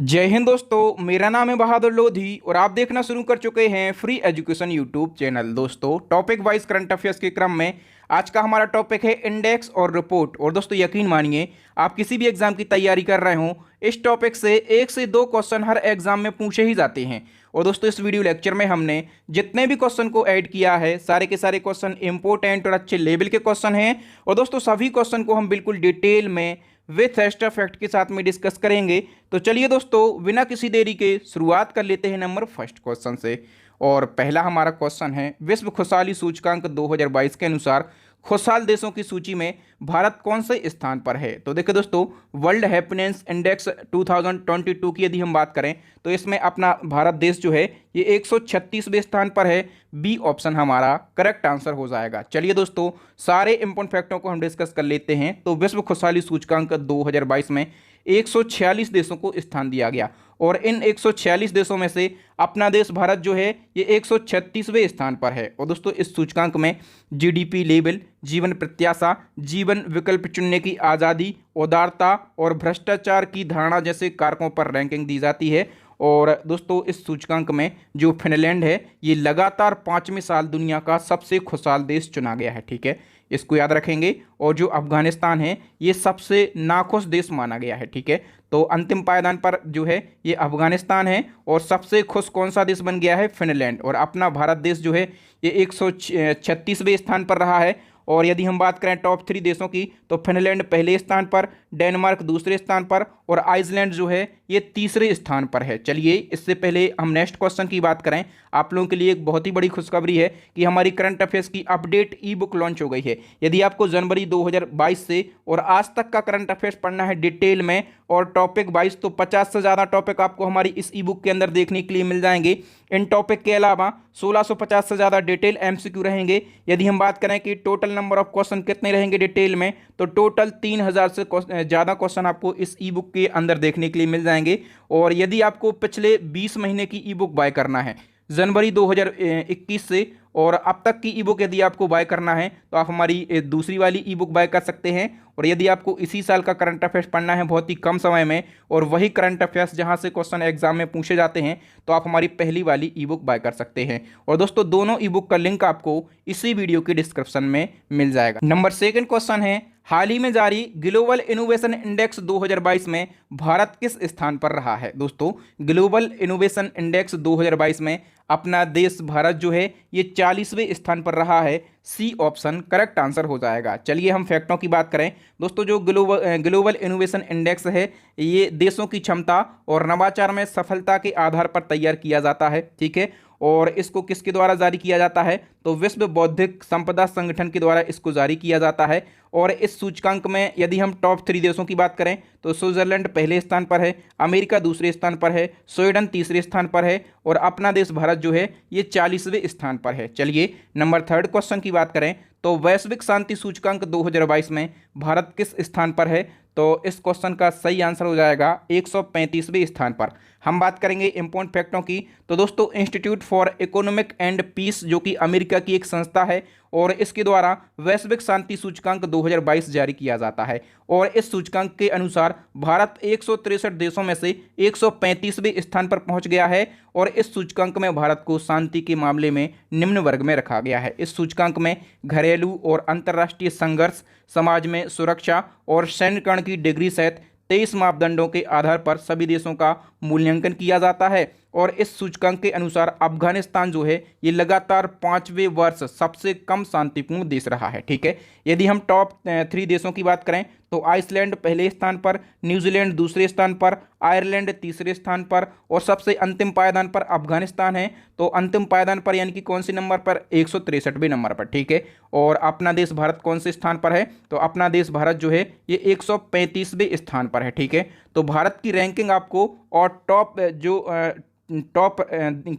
जय हिंद दोस्तों, मेरा नाम है बहादुर लोधी और आप देखना शुरू कर चुके हैं फ्री एजुकेशन यूट्यूब चैनल। दोस्तों, टॉपिक वाइज करंट अफेयर्स के क्रम में आज का हमारा टॉपिक है इंडेक्स और रिपोर्ट। और दोस्तों यकीन मानिए, आप किसी भी एग्जाम की तैयारी कर रहे हो, इस टॉपिक से 1 से 2 क्वेश्चन हर एग्जाम में पूछे ही जाते हैं। और दोस्तों इस वीडियो लेक्चर में हमने जितने भी क्वेश्चन को ऐड किया है, सारे के सारे क्वेश्चन इंपॉर्टेंट और अच्छे लेवल के क्वेश्चन हैं। और दोस्तों सभी क्वेश्चन को हम बिल्कुल डिटेल में विथ एक्स्ट्रा फैक्ट के साथ में डिस्कस करेंगे। तो चलिए दोस्तों, बिना किसी देरी के शुरुआत कर लेते हैं नंबर फर्स्ट क्वेश्चन से। और पहला हमारा क्वेश्चन है, विश्व खुशहाली सूचकांक 2022 के अनुसार खुशहाल देशों की सूची में भारत कौन से स्थान पर है? तो देखिए दोस्तों, वर्ल्ड हैप्पीनेस इंडेक्स 2022 की यदि हम बात करें तो इसमें अपना भारत देश जो है ये 136वें स्थान पर है। बी ऑप्शन हमारा करेक्ट आंसर हो जाएगा। चलिए दोस्तों, सारे इंपॉर्टेंट फैक्टों को हम डिस्कस कर लेते हैं। तो विश्व खुशहाली सूचकांक 2022 में 146 देशों को स्थान दिया गया और इन 146 देशों में से अपना देश भारत जो है ये 136वें स्थान पर है। और दोस्तों इस सूचकांक में जीडीपी लेवल, जीवन प्रत्याशा, जीवन विकल्प चुनने की आज़ादी, उदारता और भ्रष्टाचार की धारणा जैसे कारकों पर रैंकिंग दी जाती है। और दोस्तों इस सूचकांक में जो फिनलैंड है ये लगातार 5वें साल दुनिया का सबसे खुशहाल देश चुना गया है। ठीक है, इसको याद रखेंगे। और जो अफगानिस्तान है ये सबसे नाखुश देश माना गया है। ठीक है, तो अंतिम पायदान पर जो है ये अफगानिस्तान है और सबसे खुश कौन सा देश बन गया है? फिनलैंड। और अपना भारत देश जो है ये 136वें स्थान पर रहा है। और यदि हम बात करें टॉप 3 देशों की तो फिनलैंड पहले स्थान पर, डेनमार्क दूसरे स्थान पर और आइसलैंड जो है ये तीसरे स्थान पर है। चलिए, इससे पहले हम नेक्स्ट क्वेश्चन की बात करें, आप लोगों के लिए एक बहुत ही बड़ी खुशखबरी है कि हमारी करंट अफेयर्स की अपडेट ई बुक लॉन्च हो गई है। यदि आपको जनवरी 2022 से और आज तक का करंट अफेयर्स पढ़ना है डिटेल में और टॉपिक वाइज, तो 50 से ज़्यादा टॉपिक आपको हमारी इस ई बुक के अंदर देखने के लिए मिल जाएंगे। इन टॉपिक के अलावा 1650 से ज़्यादा डिटेल एमसीक्यू रहेंगे। यदि हम बात करें कि टोटल नंबर ऑफ क्वेश्चन कितने रहेंगे डिटेल में, तो टोटल 3000 से ज़्यादा क्वेश्चन आपको इस ई बुक के अंदर देखने के लिए मिल जाएंगे। और यदि आपको पिछले 20 महीने की ई बुक बाय करना है जनवरी 2021 से और अब तक की ई बुक यदि आपको बाय करना है तो आप हमारी दूसरी वाली ई बुक बाय कर सकते हैं। और यदि आपको इसी साल का करंट अफेयर्स पढ़ना है बहुत ही कम समय में और वही करंट अफेयर्स जहां से क्वेश्चन एग्जाम में पूछे जाते हैं, तो आप हमारी पहली वाली ई बुक बाय कर सकते हैं। और दोस्तों दोनों ई बुक का लिंक आपको इसी वीडियो के डिस्क्रिप्शन में मिल जाएगा। नंबर सेकंड क्वेश्चन है, हाल ही में जारी ग्लोबल इनोवेशन इंडेक्स 2022 में भारत किस स्थान पर रहा है? दोस्तों ग्लोबल इनोवेशन इंडेक्स 2022 में अपना देश भारत जो है ये 40वें स्थान पर रहा है। सी ऑप्शन करेक्ट आंसर हो जाएगा। चलिए हम फैक्टों की बात करें। दोस्तों जो ग्लोबल इनोवेशन इंडेक्स है ये देशों की क्षमता और नवाचार में सफलता के आधार पर तैयार किया जाता है। ठीक है, और इसको किसके द्वारा जारी किया जाता है? तो विश्व बौद्धिक संपदा संगठन के द्वारा इसको जारी किया जाता है। और इस सूचकांक में यदि हम टॉप 3 देशों की बात करें तो स्विट्जरलैंड पहले स्थान पर है, अमेरिका दूसरे स्थान पर है, स्वीडन तीसरे स्थान पर है और अपना देश भारत जो है ये 40वें स्थान पर है। चलिए नंबर थर्ड क्वेश्चन की बात करें तो वैश्विक शांति सूचकांक 2022 में भारत किस स्थान पर है? तो इस क्वेश्चन का सही आंसर हो जाएगा 135वें स्थान पर। हम बात करेंगे इंपॉर्टेंट फैक्टों की। तो दोस्तों Institute for Economic and Peace जो कि अमेरिका की एक संस्था है और इसके द्वारा वैश्विक शांति सूचकांक 2022 जारी किया जाता है। और इस सूचकांक के अनुसार भारत 163 देशों में से 135वें स्थान पर पहुंच गया है। और इस सूचकांक में भारत को शांति के मामले में निम्न वर्ग में रखा गया है। इस सूचकांक में घरेलू और अंतर्राष्ट्रीय संघर्ष, समाज में सुरक्षा और सैन्यकरण की डिग्री सहित 23 मापदंडों के आधार पर सभी देशों का मूल्यांकन किया जाता है। और इस सूचकांक के अनुसार अफगानिस्तान जो है ये लगातार 5वें वर्ष सबसे कम शांतिपूर्ण देश रहा है। ठीक है, यदि हम टॉप 3 देशों की बात करें तो आइसलैंड पहले स्थान पर, न्यूजीलैंड दूसरे स्थान पर, आयरलैंड तीसरे स्थान पर और सबसे अंतिम पायदान पर अफगानिस्तान है। तो अंतिम पायदान पर यानी कि कौन सी नंबर पर? 163वें नंबर पर। ठीक है, और अपना देश भारत कौन से स्थान पर है? तो अपना देश भारत जो है ये 135वें स्थान पर है। ठीक है, तो भारत की रैंकिंग आपको और टॉप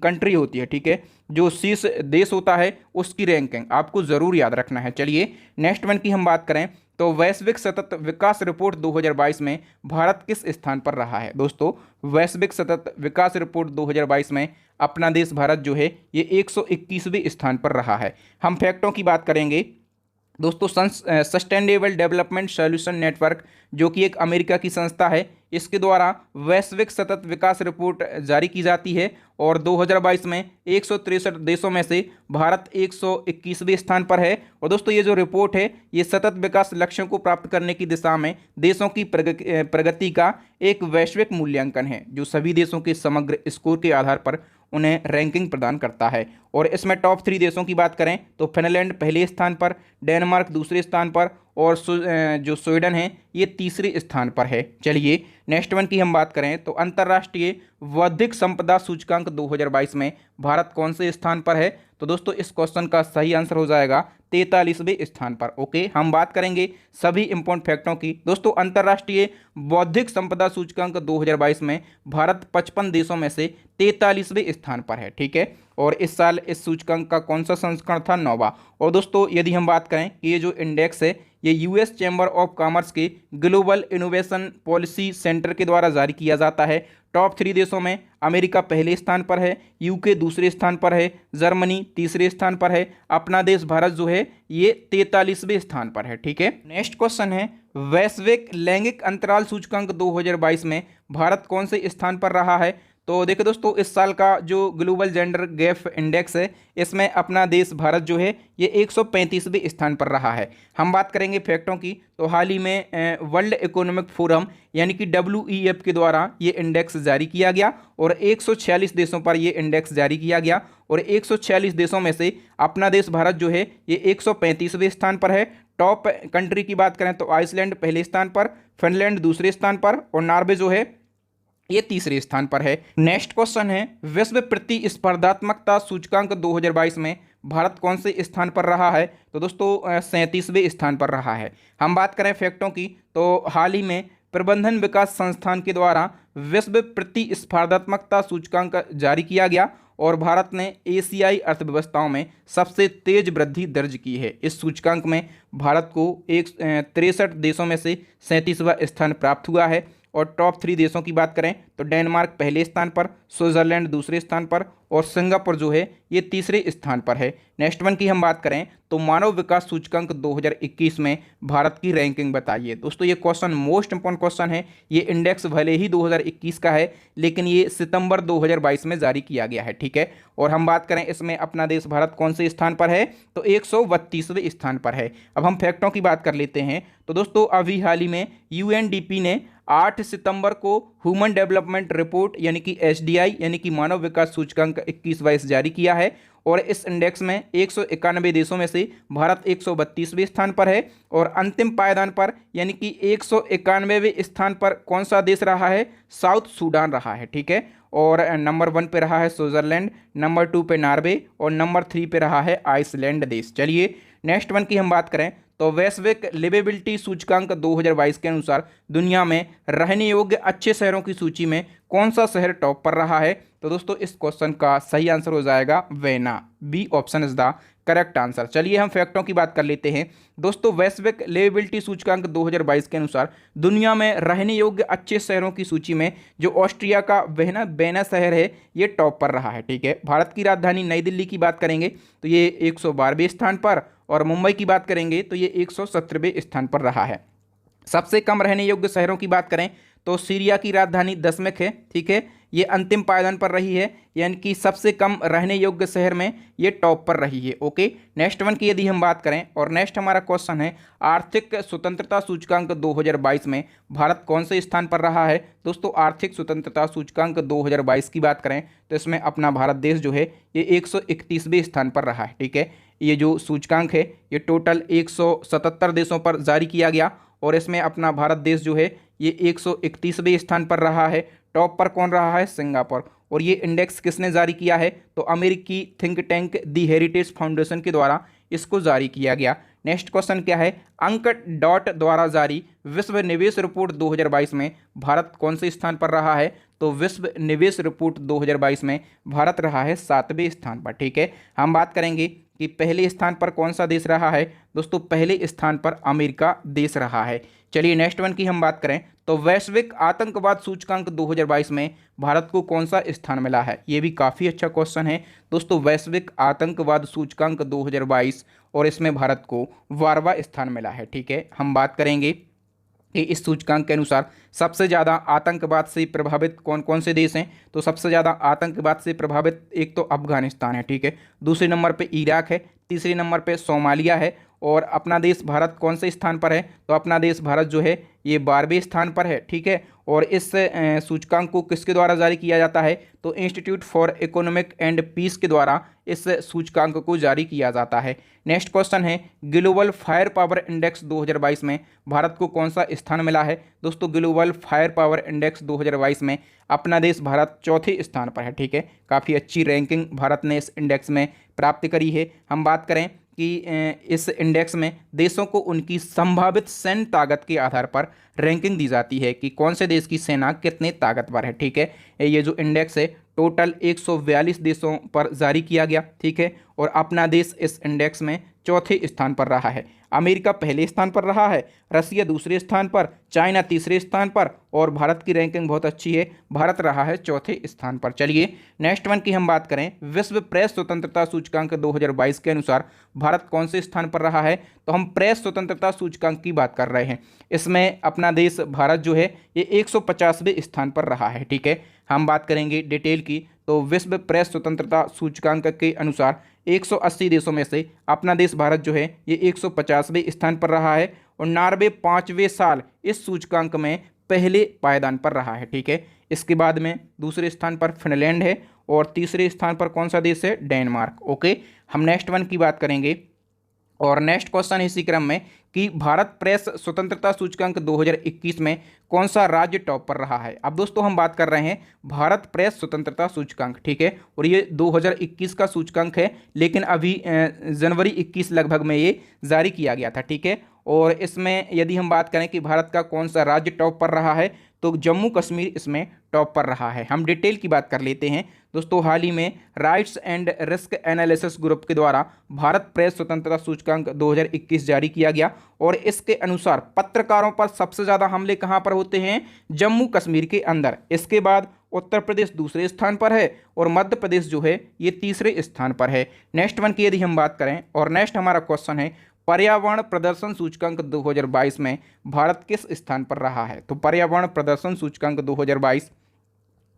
कंट्री होती है, ठीक है, जो शीर्ष देश होता है उसकी रैंकिंग आपको ज़रूर याद रखना है। चलिए नेक्स्ट वन की हम बात करें तो वैश्विक सतत विकास रिपोर्ट 2022 में भारत किस स्थान पर रहा है? दोस्तों वैश्विक सतत विकास रिपोर्ट 2022 में अपना देश भारत जो है ये 121वें स्थान पर रहा है। हम फैक्टों की बात करेंगे दोस्तों सस्टेनेबल डेवलपमेंट सॉल्यूशन नेटवर्क, जो कि एक अमेरिका की संस्था है, इसके द्वारा वैश्विक सतत विकास रिपोर्ट जारी की जाती है और 2022 में 163 देशों में से भारत 121वें स्थान पर है। और दोस्तों ये जो रिपोर्ट है ये सतत विकास लक्ष्यों को प्राप्त करने की दिशा में देशों की प्रगति का एक वैश्विक मूल्यांकन है, जो सभी देशों के समग्र स्कोर के आधार पर उन्हें रैंकिंग प्रदान करता है। और इसमें टॉप 3 देशों की बात करें तो फिनलैंड पहले स्थान पर, डेनमार्क दूसरे स्थान पर और जो स्वीडन है ये तीसरे स्थान पर है। चलिए नेक्स्ट वन की हम बात करें तो अंतर्राष्ट्रीय बौद्धिक संपदा सूचकांक 2022 में भारत कौन से स्थान पर है? तो दोस्तों इस क्वेश्चन का सही आंसर हो जाएगा 43वें स्थान पर। ओके, हम बात करेंगे सभी इंपॉर्टेंट फैक्टों की। दोस्तों अंतर्राष्ट्रीय बौद्धिक संपदा सूचकांक 2022 में भारत 55 देशों में से 43वें स्थान पर है। ठीक है, और इस साल इस सूचकांक का कौन सा संस्करण था? 9वां। और दोस्तों यदि हम बात करें कि ये जो इंडेक्स है ये यूएस चैम्बर ऑफ कॉमर्स के ग्लोबल इनोवेशन पॉलिसी सेंटर के द्वारा जारी किया जाता है। टॉप 3 देशों में अमेरिका पहले स्थान पर है, यूके दूसरे स्थान पर है, जर्मनी तीसरे स्थान पर है, अपना देश भारत जो है ये 43वें स्थान पर है। ठीक है, नेक्स्ट क्वेश्चन है वैश्विक लैंगिक अंतराल सूचकांक 2022 में भारत कौन से स्थान पर रहा है? तो देखिए दोस्तों इस साल का जो ग्लोबल जेंडर गैप इंडेक्स है इसमें अपना देश भारत जो है ये 135वें स्थान पर रहा है। हम बात करेंगे फैक्टों की तो हाल ही में वर्ल्ड इकोनॉमिक फोरम यानी कि WEF के द्वारा ये इंडेक्स जारी किया गया और 146 देशों पर ये इंडेक्स जारी किया गया और 146 देशों में से अपना देश भारत जो है ये 135वें स्थान पर है। टॉप कंट्री की बात करें तो आइसलैंड पहले स्थान पर, फिनलैंड दूसरे स्थान पर और नॉर्वे जो है ये तीसरे स्थान पर है। नेक्स्ट क्वेश्चन है विश्व प्रतिस्पर्धात्मकता सूचकांक 2022 में भारत कौन से स्थान पर रहा है? तो दोस्तों 37वें स्थान पर रहा है। हम बात करें फैक्टों की तो हाल ही में प्रबंधन विकास संस्थान के द्वारा विश्व प्रतिस्पर्धात्मकता सूचकांक जारी किया गया और भारत ने एशियाई अर्थव्यवस्थाओं में सबसे तेज वृद्धि दर्ज की है। इस सूचकांक में भारत को 63 देशों में से 37वां स्थान प्राप्त हुआ है। और टॉप 3 देशों की बात करें तो डेनमार्क पहले स्थान पर, स्विट्जरलैंड दूसरे स्थान पर और सिंगापुर जो है ये तीसरे स्थान पर है। नेक्स्ट वन की हम बात करें तो मानव विकास सूचकांक 2021 में भारत की रैंकिंग बताइए। दोस्तों ये क्वेश्चन मोस्ट इंपॉर्टेंट क्वेश्चन है। ये इंडेक्स भले ही 2021 का है लेकिन ये सितंबर 2022 में जारी किया गया है। ठीक है, और हम बात करें इसमें अपना देश भारत कौन से स्थान पर है? तो 132वें स्थान पर है। अब हम फैक्टों की बात कर लेते हैं तो दोस्तों अभी हाल ही में UNDP ने 8 सितंबर को ह्यूमन डेवलपमेंट रिपोर्ट यानी कि HDI यानी कि मानव विकास सूचकांक 21-22 जारी किया है और इस इंडेक्स में 191 देशों में से भारत 132वें स्थान पर है और अंतिम पायदान पर यानी कि 191वें स्थान पर कौन सा देश रहा है? साउथ सूडान रहा है। ठीक है, और नंबर 1 पे रहा है स्विट्जरलैंड, नंबर 2 पे नॉर्वे और नंबर 3 पे रहा है आइसलैंड देश। चलिए नेक्स्ट वन की हम बात करें तो वैश्विक लिवेबिलिटी सूचकांक 2022 के अनुसार दुनिया में रहने योग्य अच्छे शहरों की सूची में कौन सा शहर टॉप पर रहा है? तो दोस्तों इस क्वेश्चन का सही आंसर हो जाएगा वेना। B option is the correct answer. चलिए हम फैक्टों की बात कर लेते हैं। दोस्तों वैश्विक लिवेबिलिटी सूचकांक 2022 के अनुसार दुनिया में रहने योग्य अच्छे शहरों की सूची में जो ऑस्ट्रिया का वेना शहर है ये टॉप पर रहा है। ठीक है, भारत की राजधानी नई दिल्ली की बात करेंगे तो ये 112वें स्थान पर और मुंबई की बात करेंगे तो ये 117वें स्थान पर रहा है। सबसे कम रहने योग्य शहरों की बात करें तो सीरिया की राजधानी दमिश्क है। ठीक है, ये अंतिम पायदान पर रही है यानी कि सबसे कम रहने योग्य शहर में ये टॉप पर रही है। ओके, नेक्स्ट वन की यदि हम बात करें और नेक्स्ट हमारा क्वेश्चन है आर्थिक स्वतंत्रता सूचकांक 2022 में भारत कौन से स्थान पर रहा है? दोस्तों आर्थिक स्वतंत्रता सूचकांक 2022 की बात करें तो इसमें अपना भारत देश जो है ये 131वें स्थान पर रहा है। ठीक है, ये जो सूचकांक है ये टोटल 177 देशों पर जारी किया गया और इसमें अपना भारत देश जो है ये 131वें स्थान पर रहा है। टॉप पर कौन रहा है? सिंगापुर। और ये इंडेक्स किसने जारी किया है? तो अमेरिकी थिंक टैंक दी हेरिटेज फाउंडेशन के द्वारा इसको जारी किया गया। नेक्स्ट क्वेश्चन क्या है? अंक डॉट द्वारा जारी विश्व निवेश रिपोर्ट 2022 में भारत कौन से स्थान पर रहा है? तो विश्व निवेश रिपोर्ट 2022 में भारत रहा है 7वें स्थान पर। ठीक है, हम बात करेंगे कि पहले स्थान पर कौन सा देश रहा है। दोस्तों पहले स्थान पर अमेरिका देश रहा है। चलिए नेक्स्ट वन की हम बात करें तो वैश्विक आतंकवाद सूचकांक 2022 में भारत को कौन सा स्थान मिला है। ये भी काफ़ी अच्छा क्वेश्चन है दोस्तों। वैश्विक आतंकवाद सूचकांक 2022 और इसमें भारत को 12वां स्थान मिला है। ठीक है, हम बात करेंगे कि इस सूचकांक के अनुसार सबसे ज़्यादा आतंकवाद से प्रभावित कौन कौन से देश हैं। तो सबसे ज़्यादा आतंकवाद से प्रभावित एक तो अफगानिस्तान है, ठीक है, दूसरे नंबर पे इराक है, तीसरे नंबर पे सोमालिया है, और अपना देश भारत कौन से स्थान पर है। तो अपना देश भारत जो है ये 12वें स्थान पर है। ठीक है, और इस सूचकांक को किसके द्वारा जारी किया जाता है। तो Institute for Economic and Peace के द्वारा इस सूचकांक को जारी किया जाता है। नेक्स्ट क्वेश्चन है ग्लोबल फायर पावर इंडेक्स 2022 में भारत को कौन सा स्थान मिला है। दोस्तों ग्लोबल फायर पावर इंडेक्स 2022 में अपना देश भारत चौथे स्थान पर है। ठीक है, काफ़ी अच्छी रैंकिंग भारत ने इस इंडेक्स में प्राप्त करी है। हम बात करें कि इस इंडेक्स में देशों को उनकी संभावित सैन्य ताकत के आधार पर रैंकिंग दी जाती है कि कौन से देश की सेना कितने ताकतवर है। ठीक है, ये जो इंडेक्स है टोटल 142 देशों पर जारी किया गया। ठीक है, और अपना देश इस इंडेक्स में चौथे स्थान पर रहा है। अमेरिका पहले स्थान पर रहा है, रसिया दूसरे स्थान पर, चाइना तीसरे स्थान पर, और भारत की रैंकिंग बहुत अच्छी है, भारत रहा है चौथे स्थान पर। चलिए नेक्स्ट वन की हम बात करें विश्व प्रेस स्वतंत्रता सूचकांक 2022 के अनुसार भारत कौन से स्थान पर रहा है। तो हम प्रेस स्वतंत्रता सूचकांक की बात कर रहे हैं। इसमें अपना देश भारत जो है ये 150वें स्थान पर रहा है। ठीक है, हम बात करेंगे डिटेल की तो विश्व प्रेस स्वतंत्रता सूचकांक के अनुसार 180 देशों में से अपना देश भारत जो है ये 150वें स्थान पर रहा है, और नॉर्वे 5वें साल इस सूचकांक में पहले पायदान पर रहा है। ठीक है, इसके बाद में दूसरे स्थान पर फिनलैंड है, और तीसरे स्थान पर कौन सा देश है, डेनमार्क। ओके, हम नेक्स्ट वन की बात करेंगे, और नेक्स्ट क्वेश्चन इसी क्रम में कि भारत प्रेस स्वतंत्रता सूचकांक 2021 में कौन सा राज्य टॉप पर रहा है। अब दोस्तों हम बात कर रहे हैं भारत प्रेस स्वतंत्रता सूचकांक। ठीक है, और ये 2021 का सूचकांक है, लेकिन अभी जनवरी 21 लगभग में ये जारी किया गया था। ठीक है, और इसमें यदि हम बात करें कि भारत का कौन सा राज्य टॉप पर रहा है तो जम्मू कश्मीर इसमें टॉप पर रहा है। हम डिटेल की बात कर लेते हैं दोस्तों। हाल ही में rights and risk analysis group के द्वारा भारत प्रेस स्वतंत्रता सूचकांक 2021 जारी किया गया, और इसके अनुसार पत्रकारों पर सबसे ज़्यादा हमले कहाँ पर होते हैं, जम्मू कश्मीर के अंदर। इसके बाद उत्तर प्रदेश दूसरे स्थान पर है, और मध्य प्रदेश जो है ये तीसरे स्थान पर है। नेक्स्ट वन की यदि हम बात करें, और नेक्स्ट हमारा क्वेश्चन है पर्यावरण प्रदर्शन सूचकांक 2022 में भारत किस स्थान पर रहा है। तो पर्यावरण प्रदर्शन सूचकांक 2022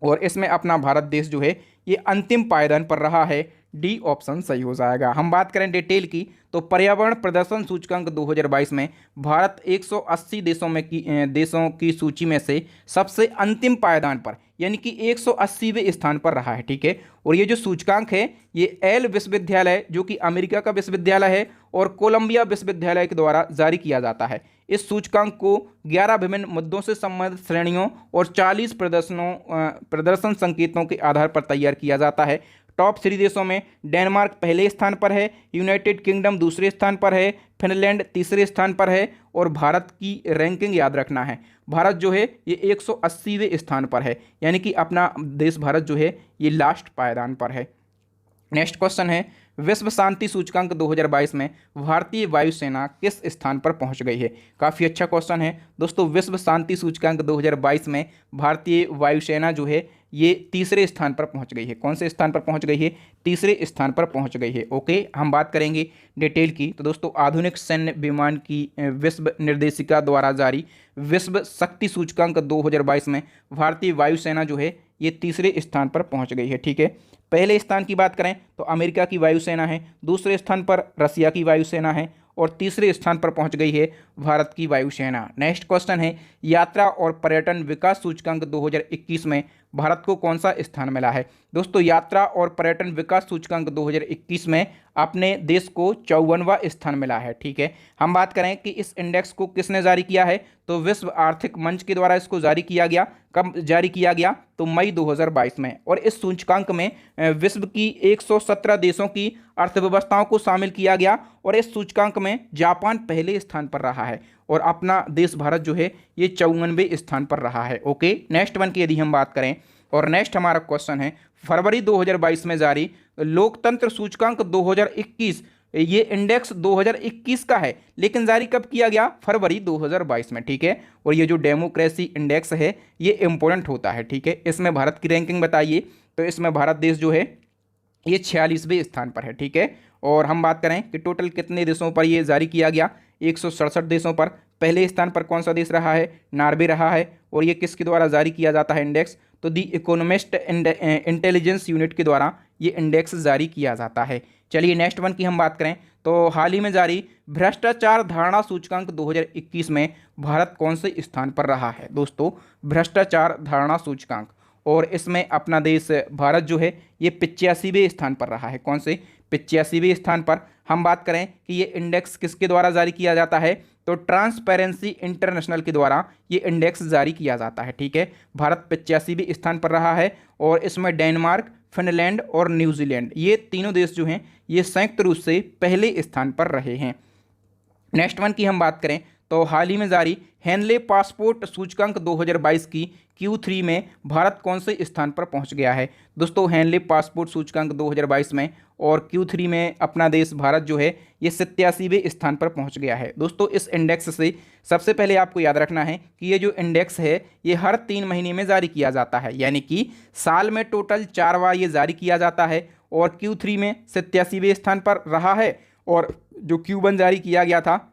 और इसमें अपना भारत देश जो है ये अंतिम पायदान पर रहा है। डी ऑप्शन सही हो जाएगा। हम बात करें डिटेल की तो पर्यावरण प्रदर्शन सूचकांक 2022 में भारत 180 देशों की सूची में से सबसे अंतिम पायदान पर यानी कि 180वें स्थान पर रहा है। ठीक है, और ये जो सूचकांक है ये एल विश्वविद्यालय जो कि अमेरिका का विश्वविद्यालय है और कोलंबिया विश्वविद्यालय के द्वारा जारी किया जाता है। इस सूचकांक को 11 विभिन्न मुद्दों से संबंधित श्रेणियों और 40 प्रदर्शन संकेतों के आधार पर तैयार किया जाता है। टॉप 3 देशों में डेनमार्क पहले स्थान पर है, यूनाइटेड किंगडम दूसरे स्थान पर है, फिनलैंड तीसरे स्थान पर है, और भारत की रैंकिंग याद रखना है, भारत जो है ये 180वें स्थान पर है, यानी कि अपना देश भारत जो है ये लास्ट पायदान पर है। नेक्स्ट क्वेश्चन है विश्व शांति सूचकांक 2022 में भारतीय वायुसेना किस स्थान पर पहुंच गई है। काफ़ी अच्छा क्वेश्चन है दोस्तों। विश्व शांति सूचकांक 2022 में भारतीय वायुसेना जो है ये तीसरे स्थान पर पहुंच गई है। कौन से स्थान पर पहुंच गई है, तीसरे स्थान पर पहुंच गई है। ओके, हम बात करेंगे डिटेल की तो दोस्तों आधुनिक सैन्य विमान की विश्व निर्देशिका द्वारा जारी विश्व शक्ति सूचकांक 2022 में भारतीय वायुसेना जो है ये तीसरे स्थान पर पहुंच गई है। ठीक है, पहले स्थान की बात करें तो अमेरिका की वायुसेना है, दूसरे स्थान पर रसिया की वायुसेना है, और तीसरे स्थान पर पहुंच गई है भारत की वायुसेना। नेक्स्ट क्वेश्चन है यात्रा और पर्यटन विकास सूचकांक 2021 में भारत को कौन सा स्थान मिला है। दोस्तों यात्रा और पर्यटन विकास सूचकांक 2021 में अपने देश को 54वां स्थान मिला है। ठीक है, हम बात करें कि इस इंडेक्स को किसने जारी किया है तो विश्व आर्थिक मंच के द्वारा इसको जारी किया गया। कब जारी किया गया तो मई 2022 में, और इस सूचकांक में विश्व की 117 देशों की अर्थव्यवस्थाओं को शामिल किया गया, और इस सूचकांक में जापान पहले स्थान पर रहा है, और अपना देश भारत जो है ये 54वें स्थान पर रहा है। ओके, नेक्स्ट वन की यदि हम बात करें और नेक्स्ट हमारा क्वेश्चन है फरवरी 2022 में जारी लोकतंत्र सूचकांक 2021, ये इंडेक्स 2021 का है, लेकिन जारी कब किया गया? फरवरी 2022 में, ठीक है। और ये जो डेमोक्रेसी इंडेक्स है ये इंपॉर्टेंट होता है, ठीक है। इसमें भारत की रैंकिंग बताइए, तो इसमें भारत देश जो है ये 46वें स्थान पर है, ठीक है। और हम बात करें कि टोटल कितने देशों पर ये जारी किया गया? 167 देशों पर। पहले स्थान पर कौन सा देश रहा है? नॉर्वे रहा है। और ये किसके द्वारा जारी किया जाता है इंडेक्स? तो दी इकोनॉमिस्ट इंटेलिजेंस यूनिट के द्वारा ये इंडेक्स जारी किया जाता है। चलिए नेक्स्ट वन की हम बात करें तो हाल ही में जारी भ्रष्टाचार धारणा सूचकांक 2021 में भारत कौन से स्थान पर रहा है? दोस्तों, भ्रष्टाचार धारणा सूचकांक, और इसमें अपना देश भारत जो है ये 85वें स्थान पर रहा है। कौन से? 85वें स्थान पर। हम बात करें कि ये इंडेक्स किसके द्वारा जारी किया जाता है? तो ट्रांसपेरेंसी इंटरनेशनल के द्वारा ये इंडेक्स जारी किया जाता है, ठीक है। भारत 85वें स्थान पर रहा है और इसमें डेनमार्क, फिनलैंड और न्यूजीलैंड, ये तीनों देश जो हैं ये संयुक्त रूप से पहले स्थान पर रहे हैं। नेक्स्ट वन की हम बात करें तो हाल ही में जारी हेनले पासपोर्ट सूचकांक 2022 की Q3 में भारत कौन से स्थान पर पहुंच गया है? दोस्तों, हेनले पासपोर्ट सूचकांक 2022 में और Q3 में अपना देश भारत जो है ये 87वें स्थान पर पहुंच गया है। दोस्तों, इस इंडेक्स से सबसे पहले आपको याद रखना है कि ये जो इंडेक्स है ये हर 3 महीने में जारी किया जाता है, यानी कि साल में टोटल 4 बार ये जारी किया जाता है। और Q3 में 87वें स्थान पर रहा है, और जो Q1 जारी किया गया था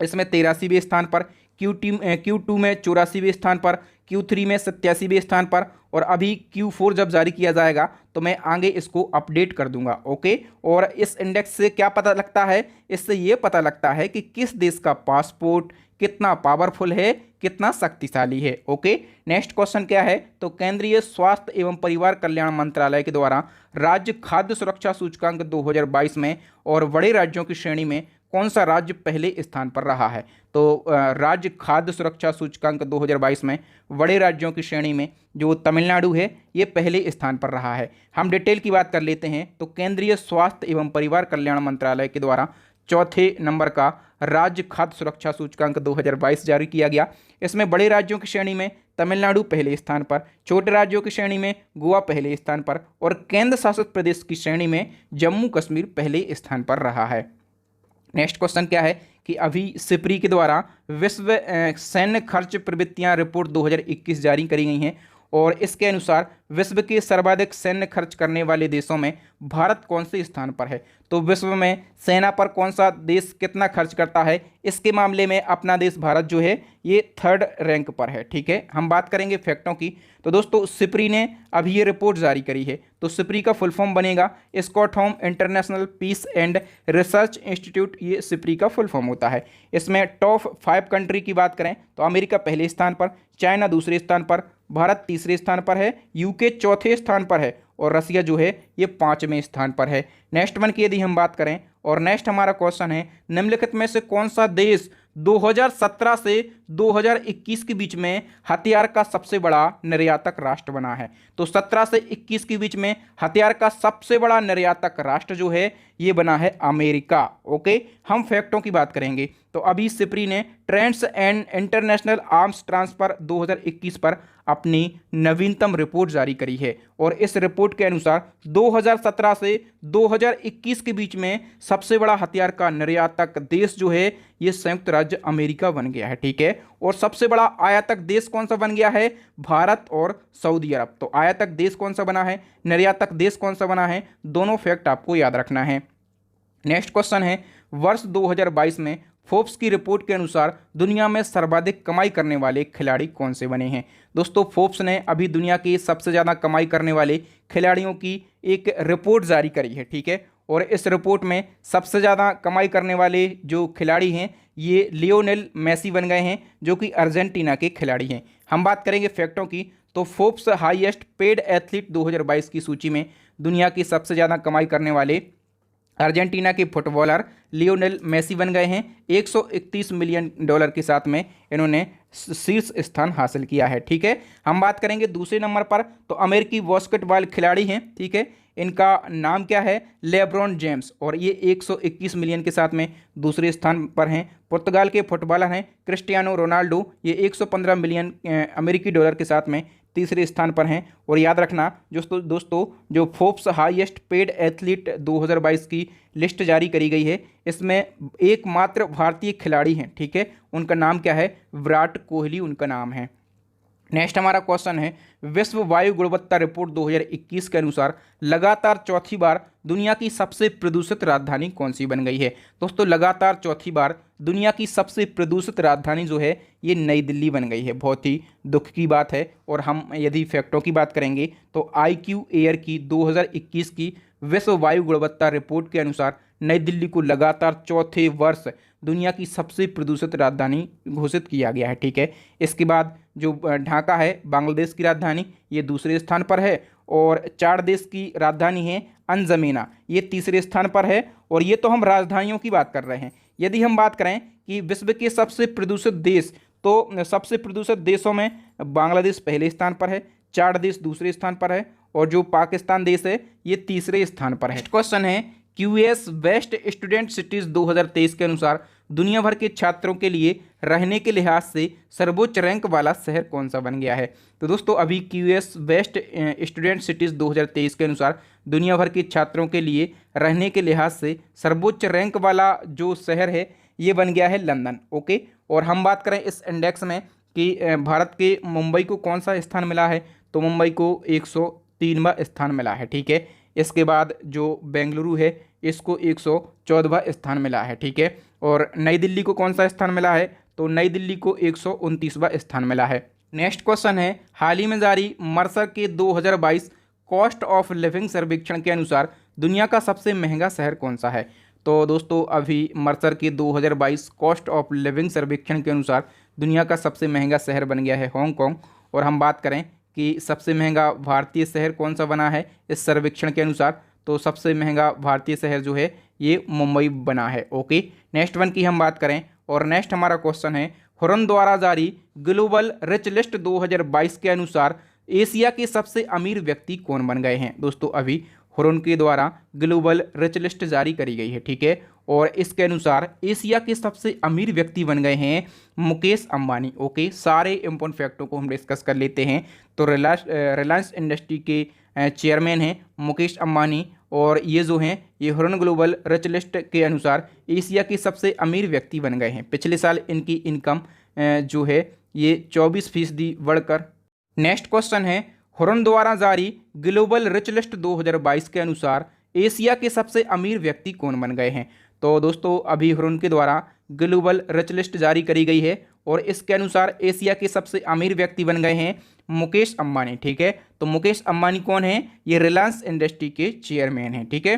इसमें 83वें स्थान पर, Q2 में 84वें स्थान पर, Q3 में 87वें स्थान पर, और अभी Q4 जब जारी किया जाएगा तो मैं आगे इसको अपडेट कर दूंगा, ओके। और इस इंडेक्स से क्या पता लगता है? इससे ये पता लगता है कि किस देश का पासपोर्ट कितना पावरफुल है, कितना शक्तिशाली है, ओके। नेक्स्ट क्वेश्चन क्या है? तो केंद्रीय स्वास्थ्य एवं परिवार कल्याण मंत्रालय के द्वारा राज्य खाद्य सुरक्षा सूचकांक 2022 में और बड़े राज्यों की श्रेणी में कौन सा राज्य पहले स्थान पर रहा है? तो राज्य खाद्य सुरक्षा सूचकांक 2022 में बड़े राज्यों की श्रेणी में जो तमिलनाडु है ये पहले स्थान पर रहा है। हम डिटेल की बात कर लेते हैं तो केंद्रीय स्वास्थ्य एवं परिवार कल्याण मंत्रालय के द्वारा चौथे नंबर का राज्य खाद्य सुरक्षा सूचकांक 2022 जारी किया गया। इसमें बड़े राज्यों की श्रेणी में तमिलनाडु पहले स्थान पर, छोटे राज्यों की श्रेणी में गोवा पहले स्थान पर, और केंद्र शासित प्रदेश की श्रेणी में जम्मू कश्मीर पहले स्थान पर रहा है। नेक्स्ट क्वेश्चन क्या है कि अभी सिप्री के द्वारा विश्व सैन्य खर्च प्रवृत्तियां रिपोर्ट 2021 जारी करी गई हैं, और इसके अनुसार विश्व के सर्वाधिक सैन्य खर्च करने वाले देशों में भारत कौन से स्थान पर है? तो विश्व में सेना पर कौन सा देश कितना खर्च करता है, इसके मामले में अपना देश भारत जो है ये 3rd रैंक पर है, ठीक है। हम बात करेंगे फैक्टों की, तो दोस्तों सिप्री ने अभी ये रिपोर्ट जारी करी है। तो सिप्री का फुल फॉर्म बनेगा Stockholm International Peace and Research Institute, ये सिप्री का फुल फॉर्म होता है। इसमें टॉप 5 कंट्री की बात करें तो अमेरिका पहले स्थान पर, चाइना दूसरे स्थान पर, भारत तीसरे स्थान पर है, यूके चौथे स्थान पर है, और रसिया जो है ये 5वें स्थान पर है। नेक्स्ट वन की यदि हम बात करें, और नेक्स्ट हमारा क्वेश्चन है निम्नलिखित में से कौन सा देश 2017 से 2021 के बीच में हथियार का सबसे बड़ा निर्यातक राष्ट्र बना है? तो 17 से 21 के बीच में हथियार का सबसे बड़ा निर्यातक राष्ट्र जो है ये बना है अमेरिका, ओके। हम फैक्टों की बात करेंगे तो अभी सिप्री ने trends and international arms transfer 2021 पर अपनी नवीनतम रिपोर्ट जारी करी है, और इस रिपोर्ट के अनुसार 2017 से 2021 के बीच में सबसे बड़ा हथियार का निर्यातक देश जो है ये संयुक्त राज्य अमेरिका बन गया है, ठीक है। और सबसे बड़ा आयातक देश कौन सा बन गया है? भारत और सऊदी अरब। तो आयातक देश कौन सा बना है, निर्यातक देश कौन सा बना है, दोनों फैक्ट आपको याद रखना है। नेक्स्ट क्वेश्चन है वर्ष 2022 में फोर्ब्स की रिपोर्ट के अनुसार दुनिया में सर्वाधिक कमाई करने वाले खिलाड़ी कौन से बने हैं? दोस्तों, फोर्ब्स ने अभी दुनिया के सबसे ज़्यादा कमाई करने वाले खिलाड़ियों की एक रिपोर्ट जारी करी है, ठीक है। और इस रिपोर्ट में सबसे ज़्यादा कमाई करने वाले जो खिलाड़ी हैं ये लियोनेल मेसी बन गए हैं, जो कि अर्जेंटीना के खिलाड़ी हैं। हम बात करेंगे फैक्टों की, तो फोर्ब्स हाईएस्ट पेड एथलीट 2022 की सूची में दुनिया की सबसे ज़्यादा कमाई करने वाले अर्जेंटीना के फुटबॉलर लियोनेल मेसी बन गए हैं। $131 मिलियन के साथ में इन्होंने शीर्ष स्थान हासिल किया है, ठीक है। हम बात करेंगे दूसरे नंबर पर, तो अमेरिकी बास्केटबॉल खिलाड़ी हैं, ठीक है। इनका नाम क्या है? लेब्रॉन जेम्स, और ये 121 मिलियन के साथ में दूसरे स्थान पर हैं। पुर्तगाल के फुटबॉलर हैं क्रिस्टियानो रोनाल्डो, ये 115 मिलियन अमेरिकी डॉलर के साथ में तीसरे स्थान पर हैं। और याद रखना दोस्तों जो फोर्ब्स हाईएस्ट पेड एथलीट 2022 की लिस्ट जारी करी गई है, इसमें एकमात्र भारतीय खिलाड़ी हैं, ठीक है, उनका नाम क्या है, विराट कोहली उनका नाम है। नेक्स्ट हमारा क्वेश्चन है, विश्व वायु गुणवत्ता रिपोर्ट 2021 के अनुसार लगातार चौथी बार दुनिया की सबसे प्रदूषित राजधानी कौन सी बन गई है। दोस्तों लगातार चौथी बार दुनिया की सबसे प्रदूषित राजधानी जो है ये नई दिल्ली बन गई है। बहुत ही दुख की बात है। और हम यदि फैक्टों की बात करेंगे तो IQ एयर की 2021 की विश्व वायु गुणवत्ता रिपोर्ट के अनुसार नई दिल्ली को लगातार चौथे वर्ष दुनिया की सबसे प्रदूषित राजधानी घोषित किया गया है, ठीक है। इसके बाद जो ढाका है बांग्लादेश की राजधानी, ये दूसरे स्थान पर है। और चार देश की राजधानी है अनजमेना, ये तीसरे स्थान पर है। और ये तो हम राजधानियों की बात कर रहे हैं। यदि हम बात करें कि विश्व के सबसे प्रदूषित देश, तो सबसे प्रदूषित देशों में बांग्लादेश पहले स्थान पर है, चार देश दूसरे स्थान पर है, और जो पाकिस्तान देश है ये तीसरे स्थान पर है। क्वेश्चन है, QS बेस्ट स्टूडेंट सिटीज़ 2023 के अनुसार दुनिया भर के छात्रों के लिए रहने के लिहाज से सर्वोच्च रैंक वाला शहर कौन सा बन गया है। तो दोस्तों अभी QS बेस्ट स्टूडेंट सिटीज़ 2023 के अनुसार दुनिया भर के छात्रों के लिए रहने के लिहाज से सर्वोच्च रैंक वाला जो शहर है ये बन गया है लंदन, ओके। और हम बात करें इस इंडेक्स में कि भारत के मुंबई को कौन सा स्थान मिला है, तो मुंबई को 103वां स्थान मिला है, ठीक है। इसके बाद जो बेंगलुरु है इसको 114वां स्थान मिला है, ठीक है। और नई दिल्ली को कौन सा स्थान मिला है, तो नई दिल्ली को 129वां स्थान मिला है। नेक्स्ट क्वेश्चन है, हाल ही में जारी मर्सर के 2022 कॉस्ट ऑफ लिविंग सर्वेक्षण के अनुसार दुनिया का सबसे महंगा शहर कौन सा है। तो दोस्तों अभी मर्सर के 2022 कॉस्ट ऑफ लिविंग सर्वेक्षण के अनुसार दुनिया का सबसे महंगा शहर बन गया है हांगकांग। और हम बात करें कि सबसे महंगा भारतीय शहर कौन सा बना है इस सर्वेक्षण के अनुसार, तो सबसे महंगा भारतीय शहर जो है ये मुंबई बना है, ओके। नेक्स्ट वन की हम बात करें, और नेक्स्ट हमारा क्वेश्चन है, हुरन द्वारा जारी ग्लोबल रिच लिस्ट 2022 के अनुसार एशिया के सबसे अमीर व्यक्ति कौन बन गए हैं। दोस्तों अभी हुरन के द्वारा ग्लोबल रिच लिस्ट जारी करी गई है, ठीक है। और इसके अनुसार एशिया के सबसे अमीर व्यक्ति बन गए हैं मुकेश अंबानी, ओके। सारे इंपॉर्टेंट फैक्टों को हम डिस्कस कर लेते हैं। तो रिलायंस इंडस्ट्री के चेयरमैन हैं मुकेश अंबानी, और ये जो हैं ये हुरन ग्लोबल रिच लिस्ट के अनुसार एशिया के सबसे अमीर व्यक्ति बन गए हैं। पिछले साल इनकी इनकम जो है ये 24% बढ़कर। नेक्स्ट क्वेश्चन है, हुरन द्वारा जारी ग्लोबल रिच लिस्ट 2022 के अनुसार एशिया के सबसे अमीर व्यक्ति कौन बन गए हैं। तो दोस्तों अभी हुरन के द्वारा ग्लोबल रिच लिस्ट जारी करी गई है, और इसके अनुसार एशिया के सबसे अमीर व्यक्ति बन गए हैं मुकेश अंबानी, ठीक है। तो मुकेश अंबानी कौन है, ये रिलायंस इंडस्ट्री के चेयरमैन हैं, ठीक है।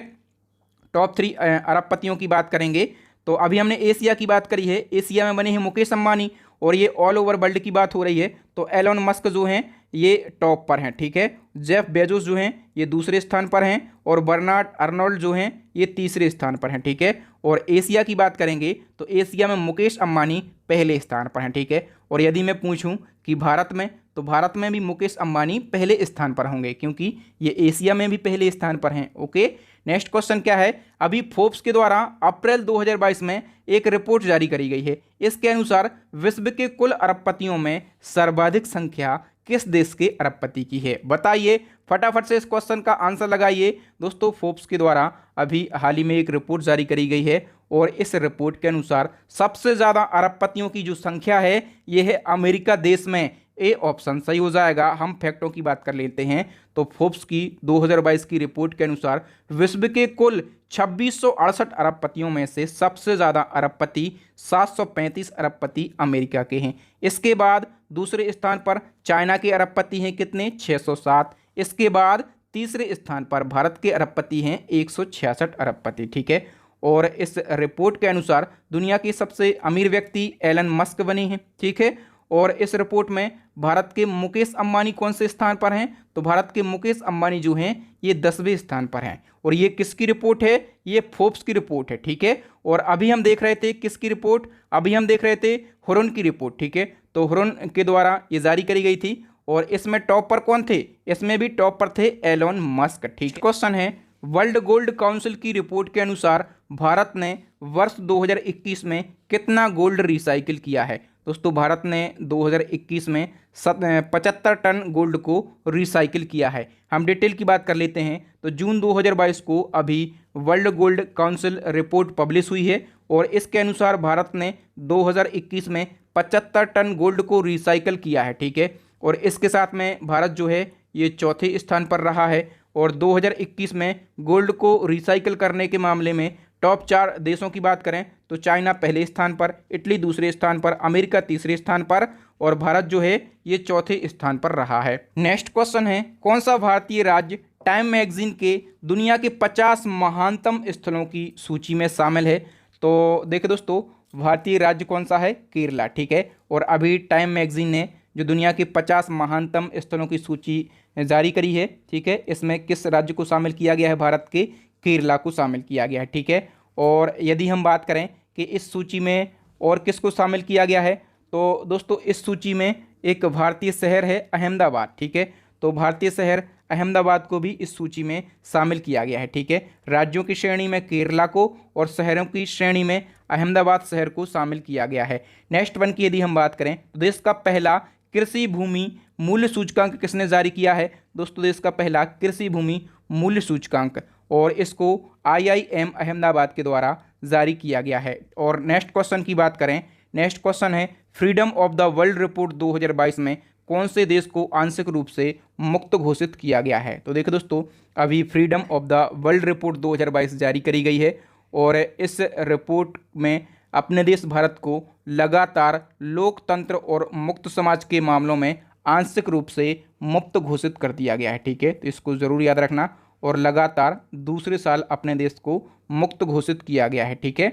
टॉप 3 अरबपतियों की बात करेंगे, तो अभी हमने एशिया की बात करी है, एशिया में बने हैं मुकेश अंबानी, और ये ऑल ओवर वर्ल्ड की बात हो रही है तो एलोन मस्क जो हैं ये टॉप पर हैं, ठीक है। जेफ बेजोस जो हैं ये दूसरे स्थान पर हैं, और बर्नार्ड अर्नोल्ड जो हैं ये तीसरे स्थान पर हैं, ठीक है। और एशिया की बात करेंगे तो एशिया में मुकेश अंबानी पहले स्थान पर हैं, ठीक है। और यदि मैं पूछूं कि भारत में, तो भारत में भी मुकेश अंबानी पहले स्थान पर होंगे, क्योंकि ये एशिया में भी पहले स्थान पर हैं, ओके। नेक्स्ट क्वेश्चन क्या है, अभी फोर्ब्स के द्वारा अप्रैल 2022 में एक रिपोर्ट जारी करी गई है। इसके अनुसार विश्व के कुल अरबपतियों में सर्वाधिक संख्या किस देश के अरबपति की है, बताइए। फटाफट से इस क्वेश्चन का आंसर लगाइए। दोस्तों फोर्ब्स के द्वारा अभी हाल ही में एक रिपोर्ट जारी करी गई है, और इस रिपोर्ट के अनुसार सबसे ज़्यादा अरबपतियों की जो संख्या है ये है अमेरिका देश में। ए ऑप्शन सही हो जाएगा। हम फैक्टों की बात कर लेते हैं, तो फोर्ब्स की 2022 की रिपोर्ट के अनुसार विश्व के कुल 2668 अरबपतियों में से सबसे ज़्यादा अरबपति 735 अरबपति अमेरिका के हैं। इसके बाद दूसरे स्थान पर चाइना के अरबपति हैं कितने, 607। इसके बाद तीसरे स्थान पर भारत के अरबपति हैं 166 अरबपति, ठीक है। और इस रिपोर्ट के अनुसार दुनिया के सबसे अमीर व्यक्ति एलन मस्क बने हैं, ठीक है। और इस रिपोर्ट में भारत के मुकेश अंबानी कौन से स्थान पर हैं, तो भारत के मुकेश अंबानी जो हैं ये 10वें स्थान पर हैं। और ये किसकी रिपोर्ट है, ये फोर्ब्स की रिपोर्ट है, ठीक है। और अभी हम देख रहे थे किसकी रिपोर्ट, अभी हम देख रहे थे हुरन की रिपोर्ट, ठीक है। तो हुरन के द्वारा ये जारी करी गई थी, और इसमें टॉप पर कौन थे, इसमें भी टॉप पर थे एलोन मस्क, ठीक। क्वेश्चन है, वर्ल्ड गोल्ड काउंसिल की रिपोर्ट के अनुसार भारत ने वर्ष 2021 में कितना गोल्ड रिसाइकिल किया है। दोस्तों भारत ने 2021 में 75 टन गोल्ड को रिसाइकिल किया है। हम डिटेल की बात कर लेते हैं तो जून 2022 को अभी world gold council report publish हुई है और इसके अनुसार भारत ने 2021 में 75 टन गोल्ड को रिसाइकिल किया है, ठीक है। और इसके साथ में भारत जो है ये चौथे स्थान पर रहा है और 2021 में गोल्ड को रिसाइकिल करने के मामले में टॉप 4 देशों की बात करें तो चाइना पहले स्थान पर, इटली दूसरे स्थान पर, अमेरिका तीसरे स्थान पर और भारत जो है ये चौथे स्थान पर रहा है। नेक्स्ट क्वेश्चन है, कौन सा भारतीय राज्य टाइम मैगजीन के दुनिया के 50 महानतम स्थलों की सूची में शामिल है? तो देखिए दोस्तों, भारतीय राज्य कौन सा है? केरला, ठीक है। और अभी टाइम मैगजीन ने जो दुनिया के 50 महानतम स्थलों की सूची जारी करी है, ठीक है, इसमें किस राज्य को शामिल किया गया है? भारत के केरला को शामिल किया गया है, ठीक है। और यदि हम बात करें कि इस सूची में और किसको शामिल किया गया है तो दोस्तों इस सूची में एक भारतीय शहर है अहमदाबाद, ठीक है। तो भारतीय शहर अहमदाबाद को भी इस सूची में शामिल किया गया है, ठीक है। राज्यों की श्रेणी में केरला को और शहरों की श्रेणी में अहमदाबाद शहर को शामिल किया गया है। नेक्स्ट वन की यदि हम बात करें तो देश का पहला कृषि भूमि मूल्य सूचकांक किसने जारी किया है? दोस्तों देश का पहला कृषि भूमि मूल्य सूचकांक, और इसको IIM अहमदाबाद के द्वारा जारी किया गया है। और नेक्स्ट क्वेश्चन की बात करें, नेक्स्ट क्वेश्चन है, freedom of the world report 2022 में कौन से देश को आंशिक रूप से मुक्त घोषित किया गया है? तो देखो दोस्तों, अभी freedom of the world report 2022 जारी करी गई है और इस रिपोर्ट में अपने देश भारत को लगातार लोकतंत्र और मुक्त समाज के मामलों में आंशिक रूप से मुक्त घोषित कर दिया गया है, ठीक है। तो इसको ज़रूर याद रखना, और लगातार दूसरे साल अपने देश को मुक्त घोषित किया गया है, ठीक है।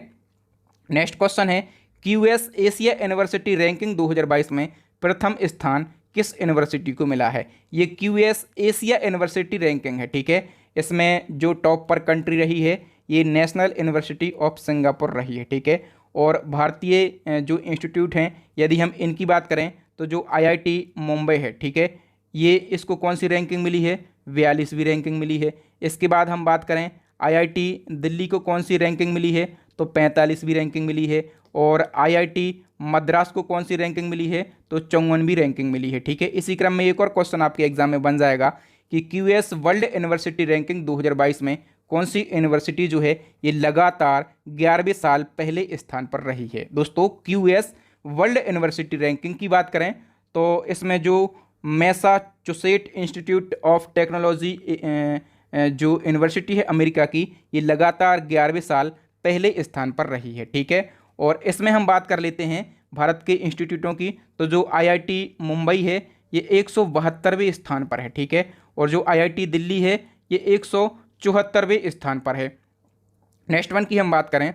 नेक्स्ट क्वेश्चन है, QS एशिया यूनिवर्सिटी रैंकिंग 2022 में प्रथम स्थान किस यूनिवर्सिटी को मिला है? ये QS एशिया यूनिवर्सिटी रैंकिंग है, ठीक है। इसमें जो टॉप पर कंट्री रही है ये नेशनल यूनिवर्सिटी ऑफ सिंगापुर रही है, ठीक है। और भारतीय जो इंस्टीट्यूट हैं यदि हम इनकी बात करें तो जो IIT मुंबई है, ठीक है, ये इसको कौन सी रैंकिंग मिली है? 42वीं रैंकिंग मिली है। इसके बाद हम बात करें IIT दिल्ली को कौन सी रैंकिंग मिली है? तो 45वीं रैंकिंग मिली है। और IIT मद्रास को कौन सी रैंकिंग मिली है? तो 54वीं रैंकिंग मिली है, ठीक है। इसी क्रम में एक और क्वेश्चन आपके एग्जाम में बन जाएगा कि QS वर्ल्ड यूनिवर्सिटी रैंकिंग 2022 में कौन सी यूनिवर्सिटी जो है ये लगातार 11वें साल पहले स्थान पर रही है? दोस्तों QS वर्ल्ड यूनिवर्सिटी रैंकिंग की बात करें तो इसमें जो मैसाचुसेट इंस्टीट्यूट ऑफ टेक्नोलॉजी जो यूनिवर्सिटी है अमेरिका की, ये लगातार 11वें साल पहले स्थान पर रही है, ठीक है। और इसमें हम बात कर लेते हैं भारत के इंस्टीट्यूटों की, तो जो IIT मुंबई है ये 172वें स्थान पर है, ठीक है। और जो IIT दिल्ली है ये 174वें स्थान पर है। नेक्स्ट वन की हम बात करें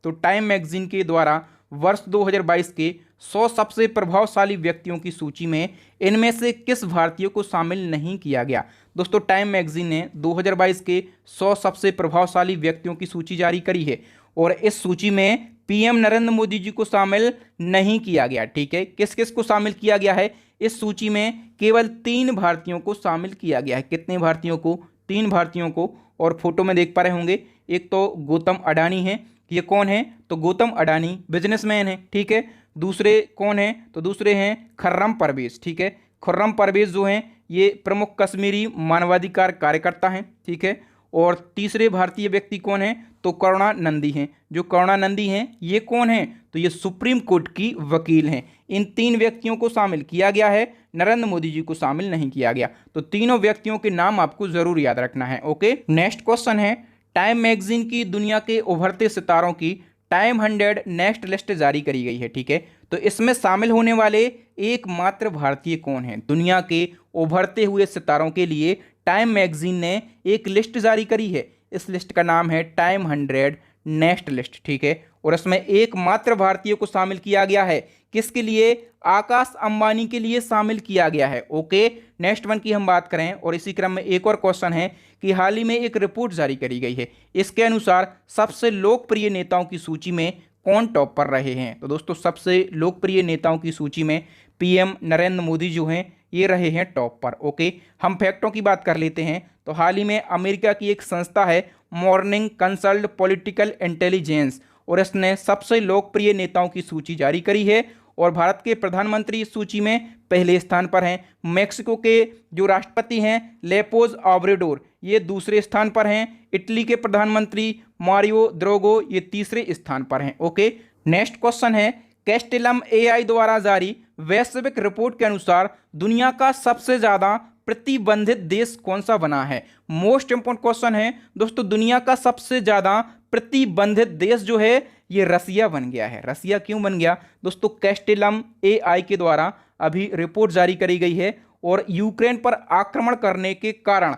तो टाइम मैगजीन के द्वारा वर्ष 2022 के 100 सबसे प्रभावशाली व्यक्तियों की सूची में इनमें से किस भारतीय को शामिल नहीं किया गया? दोस्तों टाइम मैगजीन ने 2022 के 100 सबसे प्रभावशाली व्यक्तियों की सूची जारी करी है और इस सूची में PM नरेंद्र मोदी जी को शामिल नहीं किया गया, ठीक है। किस किस को शामिल किया गया है? इस सूची में केवल 3 भारतीयों को शामिल किया गया है। कितने भारतीयों को? 3 भारतीयों को। और फोटो में देख पा रहे होंगे, एक तो गौतम अडानी है, ये कौन है? तो गौतम अडानी बिजनेसमैन है, ठीक है। दूसरे कौन है? तो दूसरे हैं खुर्रम परवेज, ठीक है। खुर्रम परवेज जो हैं ये प्रमुख कश्मीरी मानवाधिकार कार्यकर्ता हैं, ठीक है। और तीसरे भारतीय व्यक्ति कौन है? तो करुणानंदी हैं। जो करुणानंदी हैं ये कौन है? तो ये सुप्रीम कोर्ट की वकील हैं। इन 3 व्यक्तियों को शामिल किया गया है, नरेंद्र मोदी जी को शामिल नहीं किया गया। तो तीनों व्यक्तियों के नाम आपको जरूर याद रखना है, ओके। नेक्स्ट क्वेश्चन है, टाइम मैगजीन की दुनिया के उभरते सितारों की टाइम 100 नेक्स्ट लिस्ट जारी करी गई है, ठीक है। तो इसमें शामिल होने वाले एकमात्र भारतीय कौन है? दुनिया के उभरते हुए सितारों के लिए टाइम मैगजीन ने एक लिस्ट जारी करी है। इस लिस्ट का नाम है टाइम 100 नेक्स्ट लिस्ट, ठीक है। और इसमें एकमात्र भारतीय को शामिल किया गया है। किसके लिए? आकाश अंबानी के लिए शामिल किया गया है, ओके। नेक्स्ट वन की हम बात करें और इसी क्रम में एक और क्वेश्चन है कि हाल ही में एक रिपोर्ट जारी करी गई है, इसके अनुसार सबसे लोकप्रिय नेताओं की सूची में कौन टॉप पर रहे हैं? तो दोस्तों सबसे लोकप्रिय नेताओं की सूची में PM नरेंद्र मोदी जो हैं ये रहे हैं टॉप पर, ओके। हम फैक्टों की बात कर लेते हैं तो हाल ही में अमेरिका की एक संस्था है मॉर्निंग कंसल्ट पॉलिटिकल इंटेलिजेंस, और इसने सबसे लोकप्रिय नेताओं की सूची जारी करी है और भारत के प्रधानमंत्री इस सूची में पहले स्थान पर हैं। मेक्सिको के जो राष्ट्रपति हैं लेपोज ऑब्रेडोर, ये दूसरे स्थान पर हैं। इटली के प्रधानमंत्री मारियो द्रोगो, ये तीसरे स्थान पर हैं। ओके, नेक्स्ट क्वेश्चन है, कैस्टेलम एआई द्वारा जारी वैश्विक रिपोर्ट के अनुसार दुनिया का सबसे ज्यादा प्रतिबंधित देश कौन सा बना है। मोस्ट इंपोर्टेंट क्वेश्चन है दोस्तों, दुनिया का सबसे ज्यादा प्रतिबंधित देश जो है ये रसिया बन गया है। रसिया क्यों बन गया दोस्तों, कैस्टेलम एआई के द्वारा अभी रिपोर्ट जारी करी गई है और यूक्रेन पर आक्रमण करने के कारण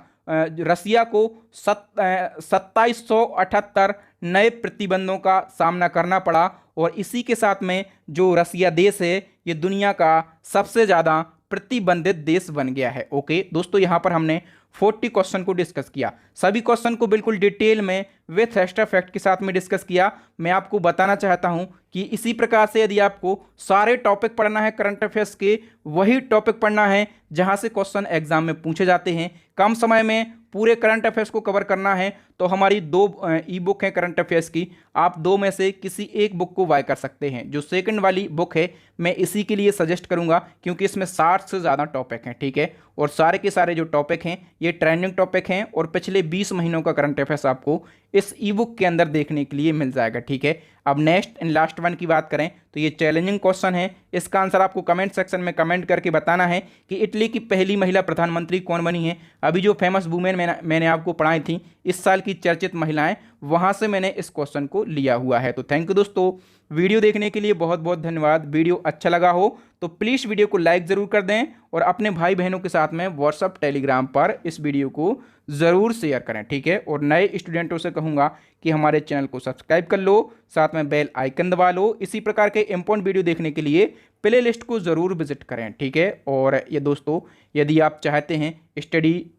रसिया को 2778 नए प्रतिबंधों का सामना करना पड़ा और इसी के साथ में जो रसिया देश है ये दुनिया का सबसे ज़्यादा प्रतिबंधित देश बन गया है। ओके दोस्तों, यहाँ पर हमने 40 क्वेश्चन को डिस्कस किया। सभी क्वेश्चन को बिल्कुल डिटेल में विथ एक्स्ट्रा फैक्ट के साथ में डिस्कस किया। मैं आपको बताना चाहता हूँ कि इसी प्रकार से यदि आपको सारे टॉपिक पढ़ना है करंट अफेयर्स के, वही टॉपिक पढ़ना है जहाँ से क्वेश्चन एग्जाम में पूछे जाते हैं, कम समय में पूरे करंट अफेयर्स को कवर करना है, तो हमारी 2 ई बुक हैं करंट अफेयर्स की। आप 2 में से किसी एक बुक को बाय कर सकते हैं। जो सेकंड वाली बुक है मैं इसी के लिए सजेस्ट करूंगा क्योंकि इसमें 60 से ज़्यादा टॉपिक हैं, ठीक है, और सारे के सारे जो टॉपिक हैं ये ट्रेंडिंग टॉपिक हैं और पिछले 20 महीनों का करंट अफेयर्स आपको इस ई बुक के अंदर देखने के लिए मिल जाएगा, ठीक है। अब नेक्स्ट एंड लास्ट वन की बात करें तो ये चैलेंजिंग क्वेश्चन है, इसका आंसर आपको कमेंट सेक्शन में कमेंट करके बताना है कि इटली की पहली महिला प्रधानमंत्री कौन बनी है। अभी जो फेमस वुमेन मैंने आपको पढ़ाई थी, इस साल की चर्चित महिलाएं, वहां से मैंने इस क्वेश्चन को लिया हुआ है। तो थैंक यू दोस्तों, वीडियो देखने के लिए बहुत बहुत धन्यवाद। वीडियो अच्छा लगा हो तो प्लीज़ वीडियो को लाइक ज़रूर कर दें और अपने भाई बहनों के साथ में व्हाट्सअप टेलीग्राम पर इस वीडियो को ज़रूर शेयर करें, ठीक है। और नए स्टूडेंटों से कहूँगा कि हमारे चैनल को सब्सक्राइब कर लो, साथ में बेल आइकन दबा लो। इसी प्रकार के इंपॉर्टेंट वीडियो देखने के लिए प्ले लिस्ट को ज़रूर विजिट करें, ठीक है। और ये दोस्तों, यदि आप चाहते हैं स्टडी